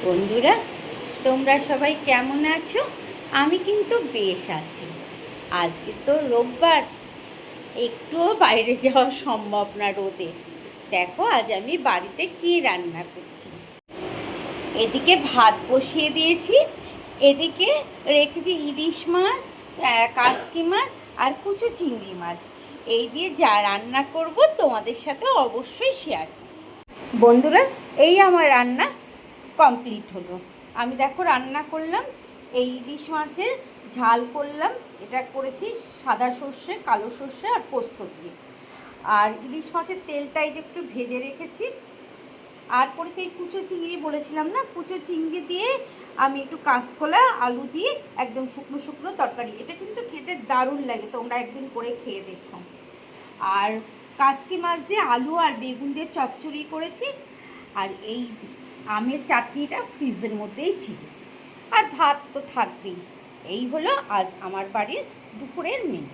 বন্ধুরা, তোমরা সবাই কেমন আছো? আমি কিন্তু বেশ আছি। আজকে তো রোববার, একটুও বাইরে যাওয়া সম্ভব না রোদে। দেখো আজ আমি বাড়িতে কী রান্না করছি। এদিকে ভাত বসিয়ে দিয়েছি, এদিকে রেখেছি ইলিশ মাছ, কাসকি মাছ আর কুচো চিংড়ি মাছ। এই দিয়ে যা রান্না করব তোমাদের সাথে অবশ্যই শেয়ার করব। বন্ধুরা, এই আমার রান্না কমপ্লিট হলো। আমি দেখো রান্না করলাম, এই ইলিশ মাছের ঝাল করলাম। এটা করেছি সাদা সর্ষে, কালো সর্ষে আর পোস্ত দিয়ে। আর ইলিশ মাছের তেলটা এটা একটু ভেজে রেখেছি। আর করেছি এই কুচো চিংড়ি, বলেছিলাম না, কুচো চিংড়ি দিয়ে আমি একটু কাঁচকলা আলু দিয়ে একদম শুকনো শুকনো তরকারি। এটা কিন্তু খেতে দারুণ লাগে, তোমরা একদিন করে খেয়ে দেখো। আর কাসকি মাছ দিয়ে আলু আর বেগুন দিয়ে চচ্চড়ি করেছি। আর এই আমের চাটনিটা ফ্রিজের মধ্যেই ছিল। আর ভাত তো থাকবেই। এই হলো আজ আমার বাড়ির দুপুরের মেনু।